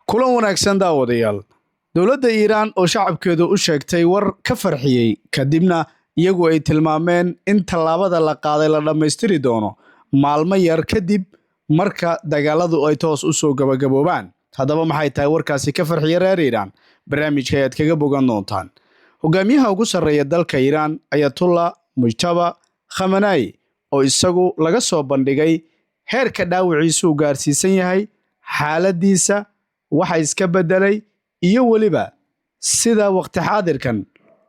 kulan wanaagsan daawadayaal dowladda Iiraan oo shacabkeedu u sheegtay war ka farxiyay kadibna iyagu ay tilmaameen in tallaabada la qaaday la dhammaystiri doono maalmo yar kadib marka dagaaladu ay toos u soo gabagaboobaan. Haddaba maxay tahay warkaasi ka farxiyay reer Iiraan? Barnaamijka ayaad kaga bogan doontaan. Hogaamiyaha ugu sarreeya dalka Iiraan Ayatollah Mujtaba Khamenei oo isagu laga soo bandhigay heerka dhaawiciisu gaarsiisan yahay xaaladiisa waxa iska bedelay iyo waliba sida waqti xaadirkan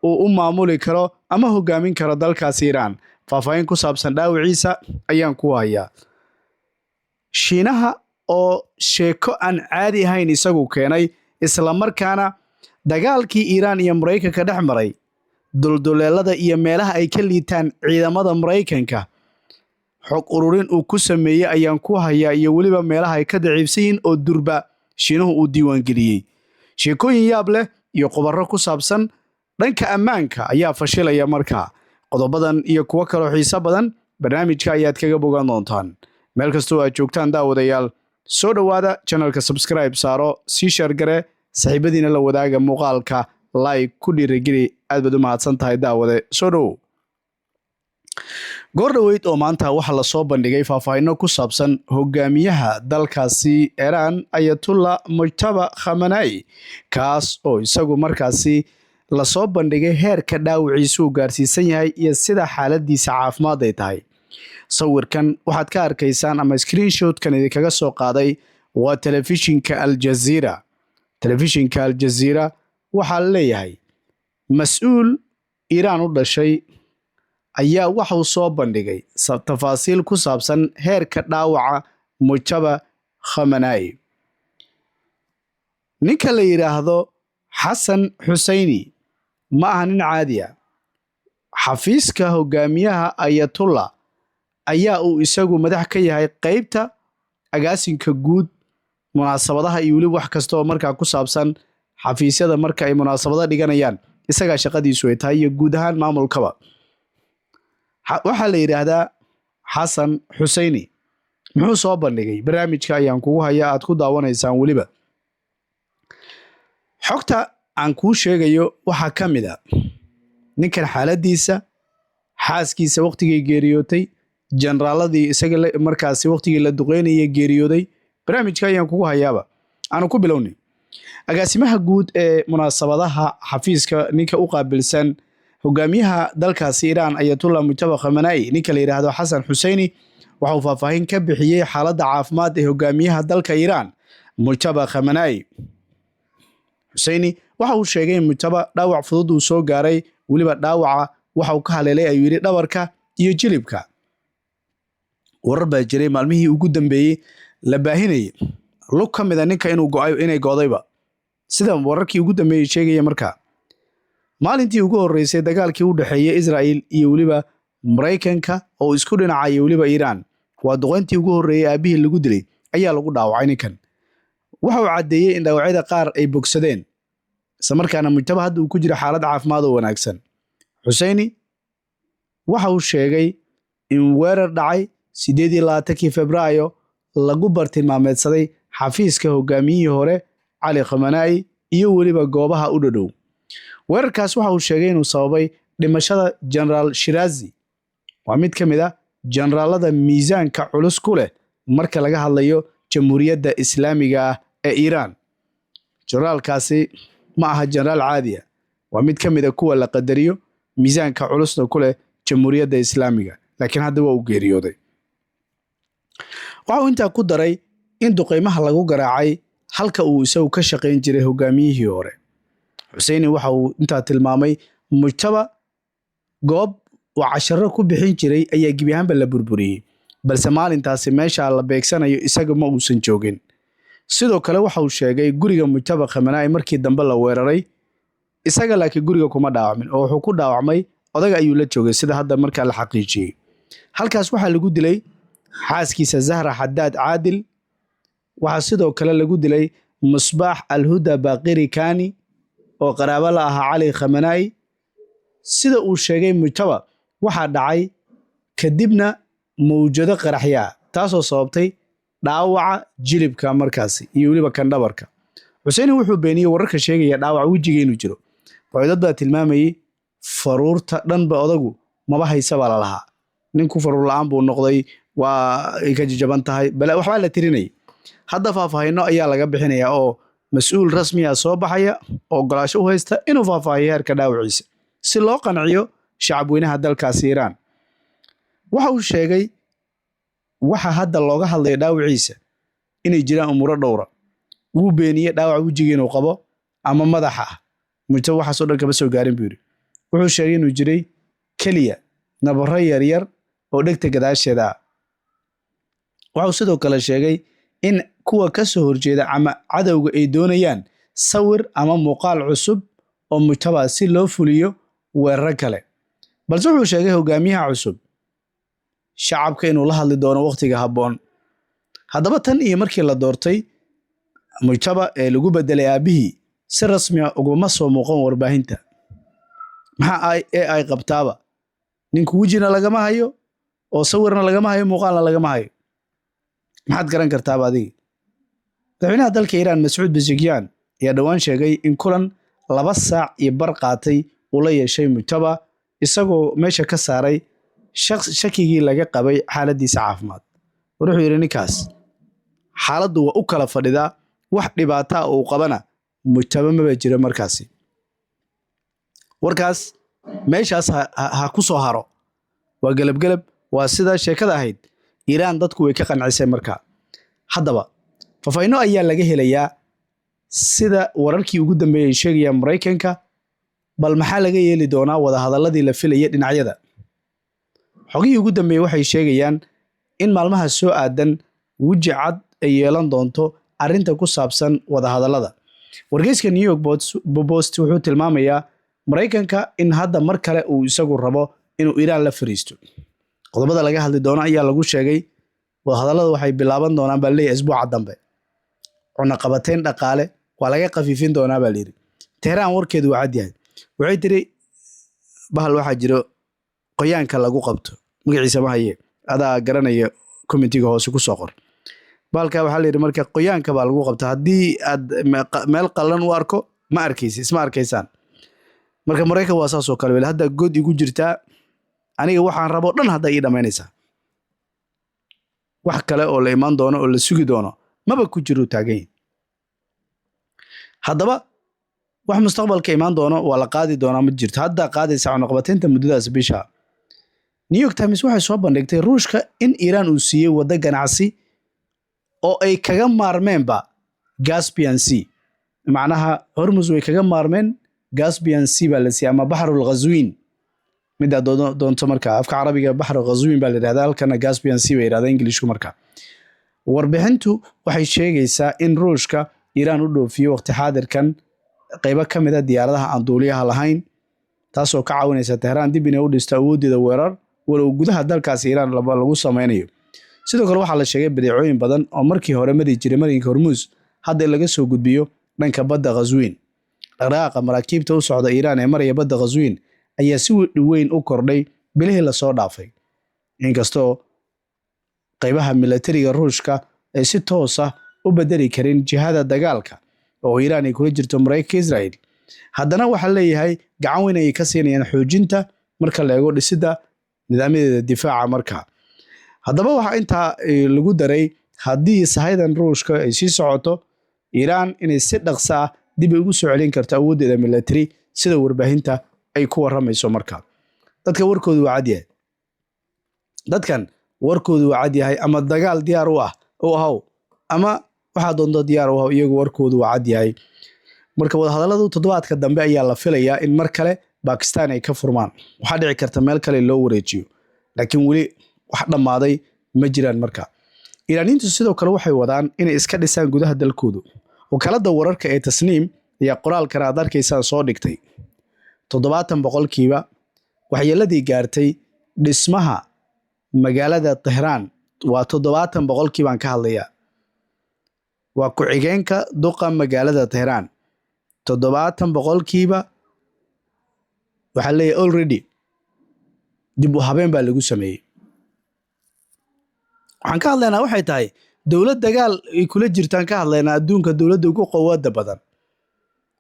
uu u maamuli karo ama hogaamin karo dalkaas Iiraan. Faahfaahin ku saabsan dhaawiciisa ayaan ku hayaa. Shiinaha oo sheeko aan caadi ahayn isagu keenay isla markaana dagaalkii Iiraan iyo Mareykanka dhex maray dulduleelada iyo meelaha ay ka liitaan ciidamada Mareykanka xog ururin uu ku sameeyay ayaan ku hayaa iyo waliba meelaha ay ka daciifsiin oo durba Shiinuhu uu diiwaan geliyay. Sheekooyin yaab leh iyo qobarro ku saabsan dhanka ammaanka ayaa fashilaya markaa. Qodobadan iyo kuwa kale oo xiiso badan barnaamijka ayaad kaga bogan doontaan. Meel kastoo aad joogtaan daawadayaal, soo dhawaada channelka subscribe saaro, sii share gare, saaxiibadiina la wadaaga muuqaalka, like ku dhiirigeli, aad baad u mahadsan tahay daawade. Soo dhawow. goor dhaweyd oo maanta waxa la soo bandhigay faahfaahinno ku saabsan hogaamiyaha dalkaasi Iiraan Ayatollah Mujtaba Khamenei kaas oo isagu markaasi la soo bandhigay heerka dhaawiciisu gaarsiisan yahay iyo sida xaaladiisa caafimaad ay tahay. Sawirkan waxaad ka arkaysaan ama screenshotkan idinkaga soo qaaday waa telefishinka Al Jazeera. Telefishinka Al Jazeera waxaa leeyahay mas'uul Iiraan u dhashay ayaa waxa uu soo bandhigay tafaasiil ku saabsan heerka dhaawaca Mujtaba Khamenei. Ninka la yiraahdo Xasan Xuseini ma aha nin caadi ah. Xafiiska hogaamiyaha Ayatollah ayaa uu isagu madax ka yahay qaybta agaasinka guud munaasabadaha iyo waliba wax kasta oo markaa ku saabsan xafiisyada marka ay munaasabada dhiganayaan isaga shaqadiisu ay tahay iyo guud ahaan maamulkaba. waxaa la yiraahdaa Xasan Xuseini muxuu soo bandhigay barnaamijka ayaan kugu hayaa aad ku daawanaysaan waliba xogta aan kuu sheegayo waxaa ka mid ah ninkan xaaladiisa xaaskiisa waqtigii geeriyootay generaaladii isaga markaasi waqtigii la duqeynayay geeriyooday barnaamijka ayaan kugu hayaaba aanu ku bilownay agaasimaha guud ee munaasabadaha xafiiska ninka u qaabilsan hogaamiyaha dalkaasi Iiraan Ayatollah Mujtaba Khamenei ninka la yiraahdo Xasan Xuseini waxa uu faahfaahin ka bixiyay xaaladda caafimaad ee hogaamiyaha dalka Iiraan Mujtaba Khamenei. Xuseini waxa uu sheegay in Mujtaba dhaawac fudud uu soo gaaray waliba dhaawaca waxa uu ka haleelay ayuu yiri dhabarka iyo jilibka. warar baa jiray maalmihii ugu dambeeyay la baahinayay lug ka mid ah ninka inay go'dayba sida wararkii ugu dambeeyay sheegaya markaa maalintii ugu horeysay dagaalkii u dhaxeeyay Israel iyo waliba Mareykanka oo isku dhinacay waliba Iiraan waa duqeyntii ugu horeeyay aabihii lagu dilay ayaa lagu dhaawacay ninkan. waxa uu cadeeyay in dhaawacyada qaar ay bogsadeen isla markaana Mujtaba hadda uu ku jiro xaalad caafimaad oo wanaagsan. Xuseini waxa uu sheegay in weerar dhacay 28 Febraayo lagu bartilmaameedsaday xafiiska hogaamiyihii hore Cali Khamenei iyo waliba goobaha u dhow. weerarkaas waxa uu sheegay inuu sababay dhimashada General Shirazi waa mid ka mid ah generaalada miisaanka culus ku leh marka laga hadlayo Jamhuuriyadda Islaamiga ah ee Iiraan. Generaalkaasi ma aha generaal caadi ah, waa mid ka mid ah kuwa la qadariyo miisaanka culusna ku leh Jamhuuriyadda Islaamiga, laakiin hadda waa uu geeriyooday. waxa uu intaa ku daray in duqeymaha lagu garaacay halka uu isagu ka shaqayn jiray hogaamiyihii hore. Xuseini waxa uu intaa tilmaamay Mujtaba goob uu casharo ku bixin jiray ayaa gebi ahaanba la burburiyay, balse maalintaasi meesha la beegsanayo isaga ma uusan joogin. sidoo kale waxa uu sheegay guriga Mujtaba Khamenei markii dambe la weeraray isaga laakiin guriga kuma dhaawacmin oo wuxuu ku dhaawacmay odaga ayuu la joogay sida hadda markaa la xaqiijiyay. halkaas waxaa lagu dilay xaaskiisa Zahra Haddad Caadil. waxaa sidoo kale lagu dilay Musbaax Al-Huda Baqiri Kani oo qaraabo la ahaa Cali Khamenei. sida uu sheegay Mujtaba waxaa dhacay kadibna mawjado qaraxya taasoo sababtay dhaawaca jilibka markaasi iyo waliba kan dhabarka Xuseeni wuxuu beeniyey wararka sheegaya dhaawac wejiga inuu jiro. Dad baa tilmaamayay faruurta dhanba odagu maba haysa baa la lahaa. Ninku faruur la'aan buu noqday, waa ay ka jajaban tahay, bal waxbaa la tirinayay. Hadda faahfaahinno ayaa laga bixinayaa oo mas'uul rasmi ah soo baxaya oo ogolaansho u haysta inuu faahfaahiyo heerka dhaawaciisa si loo qanciyo shacabweynaha dalkaasi Iiraan. Waxa uu sheegay waxa hadda looga hadlayo dhaawaciisa inay jiraan umuro dhowra. Wuu beeniyey dhaawac wejiga inuu qabo ama madaxa ah. Mujtaba waxaasoo dhan kama soo gaarin buu yidhi. Wuxuu sheegay inuu jiray keliya nabaro yaryar oo dhegta gadaasheeda ah. Waxuu sidoo kale sheegay in kuwa ka soo horjeeda ama cadowga ay doonayaan sawir ama muuqaal cusub oo mujtaba si loo fuliyo weerar kale. Balse wuxuu sheegay hogaamiyaha cusub shacabka inuu la hadli doono waqtiga habboon. Haddaba tan iyo markii la doortay mujtaba ee lagu bedelay aabihii si rasmi ah uguma soo muuqan warbaahinta. Maxaa ay qabtaaba ninku wejina lagama hayo oo sawirna lagama hayo muuqaalna lagama hayo. maxaad garan kartaaba adiga. Madaxweynaha dalka Iiraan Mas'uud Pezeshkian ayaa dhawaan sheegay in kulan 2 saac iyo bar qaatay uu la yeeshay mujtaba isagoo meesha ka saaray shakigii laga qabay xaaladiisa caafimaad. Wuxuu yiri ninkaas xaaladdu waa u kala fadhidaa, wax dhibaato ah oo qabana mujtaba ma jiro markaasi. Warkaas meeshaas ha ku soo haro. Waa galab waa sida sheekada ahayd. Iiraan dadku way ka qancisay markaa. Haddaba faahfaahinno ayaa laga helayaa sida wararkii ugu dambeeyay sheegaya Mareykanka, bal maxaa laga yeeli doonaa wada hadaladii la filayay dhinacyada. Xogihii ugu dambeeyay waxay sheegayaan in maalmaha soo aadan weji cad ay yeelan doonto arrinta ku saabsan wada hadalada. Wargeyska New York Post wuxuu tilmaamayaa Mareykanka in hadda mar kale uu isagu rabo inuu Iiraan la fariisto. Qodobada laga hadli doono ayaa lagu sheegay wada hadalada waxay bilaaban doonaan baa leeyahay isbuuca dambe. Cunaqabateyn dhaqaale waa laga qafiifin doonaa baa leeyahay. Teheraan warkeedu waa cad yahay. Waxay tiri bahal waxa jiro qoyaanka lagu qabto magaciisa ma haye adaa garanaya committee hoose ku soo qor. Balka waxa la yiri marka qoyaanka baa lagu qabtaa haddii aad meel qalan u arko ma arkaysid isma arkaysaan. Marka Mareykanka waa saas oo kale hadda god igu jirtaa aniga waxaan rabo dhan hadda ii dhamaynaysaa. Wax kale oo la iman doono oo la sugi doono maba ku jiro taagay. Haddaba wax mustaqbalka iman doono waa la qaadi doonaa ma jirto. Hadda qaadaysa cunaqabateynta muddadaas bisha. New York Times waxay soo bandhigtay Ruushka in Iiraan uu siiyay wada ganacsi oo ay kaga maarmeenba Caspian Sea. Macnaha Hormuz way kaga maarmeen Caspian Sea baa la siiyay ama Bahrul Ghazwin. mid doonto markaa afka carabiga Bahrul Ghazwin baa la yiraahdaa halkana Caspian Sea bay yiraahdaan Ingiriisku markaa. Warbixintu waxay sheegaysaa in Ruushka Iiraan u dhoofiyo waqti xaadirkan qaybo ka mid ah diyaaradaha aan duuliyaha lahayn, taasoo ka caawinaysa Teheraan dib inay u dhisto awoodeeda weerar walow gudaha dalkaas Iiraan lagu sameynayo. Sidoo kale waxaa la sheegay badeecooyin badan oo markii hore mari jiray marinka Hormuz hadda laga soo gudbiyo dhanka badda Ghazwin. Dhaqdhaqaaqa maraakiibta u socda Iiraan ee maraya badda Ghazwin ayaa si weyn u kordhay bilihii la soo dhaafay. Inkastoo qaybaha militariga Ruushka ay si toos ah u bedeli karin jihada dagaalka oo Iiraan ay kula jirto Mareykanka Israel, haddana waxa leeyahay gacan weyn ay ka siinayaan xoojinta marka la eego dhisidda nidaamyada difaaca markaa. Haddaba waxa inta lagu daray haddii sahaydan Ruushka ay sii socoto Iiraan inay si dhaqso ah dib ugu soo celin karto awoodeeda military sida warbaahinta ay ku waramayso markaa. Dadkan warkoodu waa cad yahay ama dagaal diyaar u ah oo ahaw ama waxa doonto diyaar u ah iyagu warkoodu waa cad yahay. Marka wada hadaladu toddobaadka dambe ayaa la filayaa in mar kale Pakistan ay ka furmaan. Waxa dhici karta meel kale loo wareejiyo, laakiin wali wax dhamaaday ma jiraan markaa. Iiraaniintu sidoo kale waxay wadaan inay iska dhisaan gudaha dalkoodu. Wakaaladda wararka ee Tasniim ayaa qoraalkan aad arkaysaa soo dhigtay 70% waxyeeladii gaartay dhismaha magaalada Teheraan waa 70% baan ka hadlayaa. Waa ku xigeenka duqa magaalada Teheraan 70% waxa leeyahay already dib u habeen baa lagu sameeyay. Waxaan ka hadlaynaa waxay tahay dowlad dagaal ay kula jirtaan ka hadlaynaa adduunka dowladda ugu quwadda badan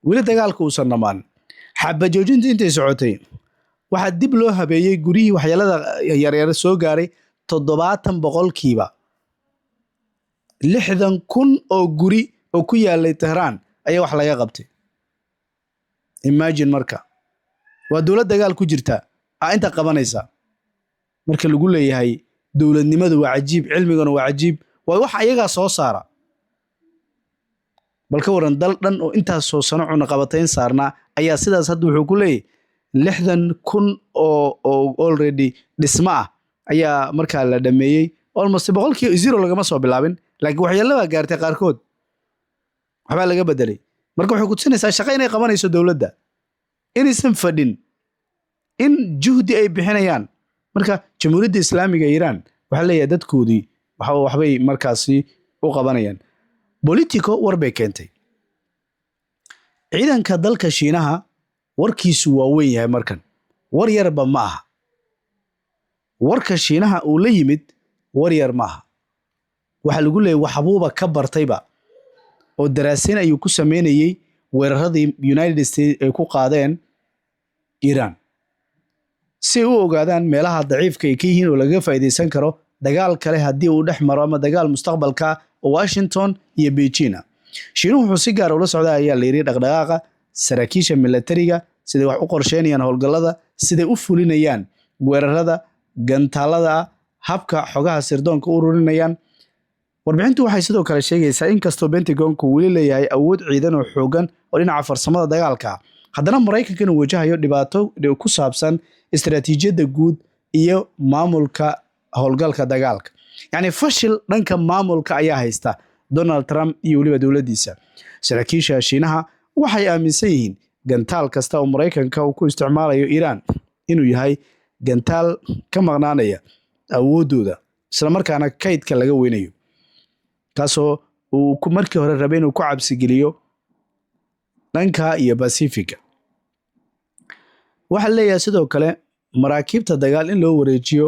weli dagaalka uusan dhamaan xabajoojinta intay socotay waxaa dib loo habeeyey gurihii waxyeelada yaryar soo gaaray 70% 60,000 oo guri oo ku yaalay Tehran ayaa wax laga qabtay imagine marka waa dowlad dagaal ku jirta inta qabanaysa marka lagu leeyahay dowladnimadu waa cajiib cilmiguna waa cajiib waa wax ayaga soo saara balka waran dal dhan oo intaas soo sano cuna qabatayn saarna ayaa sidaas hadda wuxuu ku leeyahay 60,000 oo already dhisma ayaa marka la dhameeyay almost 0% lagama soo bilaabin laakiin waxyeelada gaartay qaarkood waxba laga bedelay marka wuxuu ku tusinaysaa shaqo inay qabanayso dowladda inaysan fadhin in juhdi ay bixinayaan marka jamhuuriyadda islaamiga Iran waxa leeyahay dadkoodii waxbay markaasi u qabanayaan politico warbay keentay ciidanka dalka Shiinaha warkiisu waa weyn yahay markan war yarba ma aha warka Shiinaha uu la yimid war yar ma aha waxa lagu leeyahay waxbuuba ka bartayba oo daraasin ayuu ku sameeyay weeraradii United States ay ku qaadeen Iran si uu ogaadaan meelaha daciifka ay ka yihiin oo laga faa'iideysan karo dagaal kale hadii uu dhex maro ama dagaal mustaqbalka Washington iyo Beijing Shiinuhu wuxuu si gaar ah ula socdaa ayaa la yiri dhaqdhaqaaqa saraakiisha militariga sida wax u qorsheynayaan howlgallada sida u fulinayaan weerarada gantaalada habka xogaha sirdoonka u ururinayaan warbixintu waxay sidoo kale sheegaysaa in kastoo Pentagon-ku weli leeyahay awood ciidan oo xoogan oo dhinaca farsamada dagaalka haddana Mareykanka inuu wajahayo dhibaato ku saabsan istiraatiijiyadda guud iyo maamulka howlgalka dagaalka yani fashil dhanka maamulka ayaa haysta Donald Trump iyo waliba dowladdiisa saraakiisha Shiinaha waxay aaminsan yihiin gantaal kasta oo Mareykanka uu ku isticmaalayo Iran inuu yahay gantaal ka maqnaanaya awoodooda isla markaana kaydka laga weynayo kaasoo uu markii hore rabay inuu ku cabsi geliyo dhanka iyo Pacific waxa leeyahay sidoo kale maraakiibta dagaal in loo wareejiyo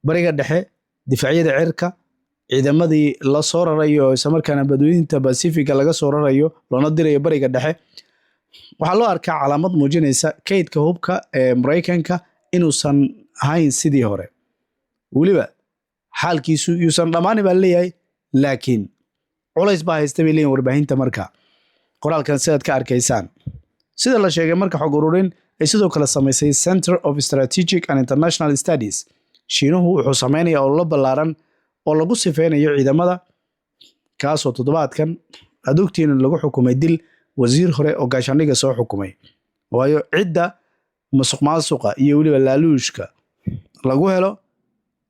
bariga dhexe difaacyada cirka ciidamadii la soo rarayo isla markaana badweynta Pacific laga soo rarayo loona dirayo bariga dhexe waxa loo arkaa calaamad muujinaysa kaydka hubka ee Mareykanka inuusan ahayn sidii hore waliba xaalkiisu yuusan dhamaan baa leeyahay laakiin culays baa haysta bay leeyihiin warbaahinta marka qoraalkan sidaad ka arkaysaan sida la sheegay marka xog ururin ay sidoo kale samaysay Center of Strategic and International Studies Shiinuhu wuxuu sameeyay oo la balaaran oo lagu sifeynayo ciidamada kaasoo toddobaadkan adugtiin lagu xukumay dil wasiir hore oo gaashaandhigga soo xukumay waayo cidda musuqmaasuqa iyo waliba laaluushka lagu helo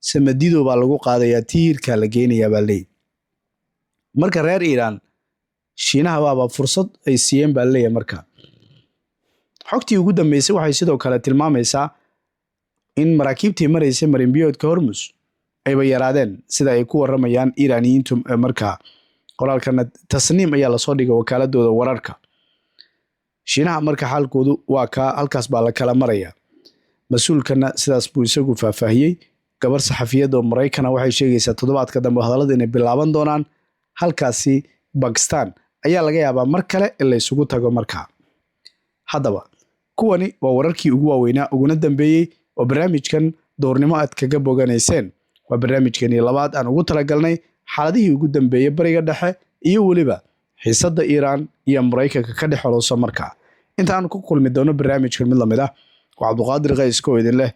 samadido baa lagu qaadayaa tiirka la geenayaa baa leeyahay marka reer Iran Shiinaha waaba fursad ay siiyeen baa leeyahay marka xogtii ugu dambeysay waxay sidoo kale tilmaamaysaa in maraakiibtii mareysay marinbiyoodka Hormuz ay yaraadeen sida ay ku waramayaan Iiraaniyiintu marka qoraalkan tasniim ayaa la soo dhigay wakaaladooda wararka Shiinaha marka xaalkoodu waa ka halkaas baa la kala maraya mas'uulkana sidaas buu isagu faahfaahiyay gabar saxafiyad oo Mareykan waxay sheegaysaa toddobaadka dambe hadallada inay bilaaban doonaan halkaasi Pakistan ayaa laga yaabaa mar kale in la isugu tago marka haddaba kuwani waa wararkii ugu waaweynaa uguna dambeeyay oo barnaamijkan doornimo aad kaga boganayseen waa barnaamijkani labaad aan ugu talagalnay xaaladihii ugu dambeeyay bariga dhexe iyo waliba xiisadda Iran iyo Mareykanka ka dhexoloosa marka intaan ku kulmi doono barnaamijkan mid lamid ah waa Cabduqaadir Qays oo idin leh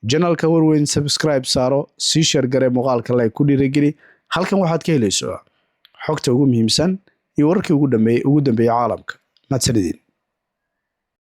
channelka warweyn subscribe saaro si share gare muuqaalka like ku dhiirigeli halkan waxaad ka helaysaa xogta ugu muhiimsan iyo wararkii ugu dambeeyay caalamka. Mahadsanidin.